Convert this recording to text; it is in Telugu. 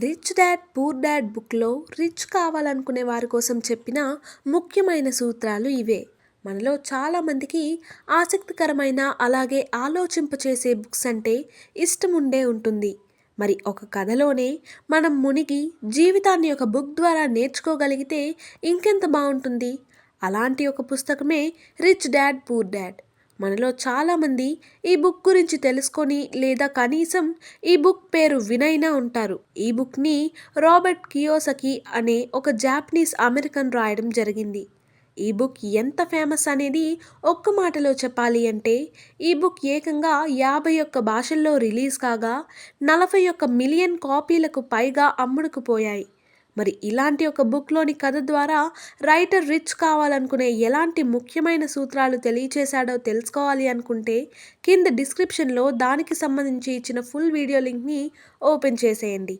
రిచ్ డాడ్ పూర్ డాడ్ బుక్లో రిచ్ కావాలనుకునే వారి కోసం చెప్పిన ముఖ్యమైన సూత్రాలు ఇవే. మనలో చాలామందికి ఆసక్తికరమైన అలాగే ఆలోచింపచేసే బుక్స్ అంటే ఇష్టం ఉండే ఉంటుంది. మరి ఒక కథలోనే మనం మునిగి జీవితాన్ని ఒక బుక్ ద్వారా నేర్చుకోగలిగితే ఇంకెంత బాగుంటుంది. అలాంటి ఒక పుస్తకమే రిచ్ డాడ్ పూర్ డాడ్. మనలో చాలామంది ఈ బుక్ గురించి తెలుసుకొని లేదా కనీసం ఈ బుక్ పేరు వినైనా ఉంటారు. ఈ బుక్ని రాబర్ట్ కియోసకి అనే ఒక జాపనీస్ అమెరికన్ రాయడం జరిగింది. ఈ బుక్ ఎంత ఫేమస్ అనేది ఒక్క మాటలో చెప్పాలి అంటే ఈ బుక్ ఏకంగా 51 భాషల్లో రిలీజ్ కాగా 41 మిలియన్ కాపీలకు పైగా అమ్ముడుకుపోయాయి. మరి ఇలాంటి ఒక బుక్లోని కథ ద్వారా రైటర్ రిచ్ కావాలనుకునే ఎలాంటి ముఖ్యమైన సూత్రాలు తెలియచేశాడో తెలుసుకోవాలి అనుకుంటే కింద డిస్క్రిప్షన్లో దానికి సంబంధించి ఇచ్చిన ఫుల్ వీడియో లింక్ని ఓపెన్ చేసేయండి.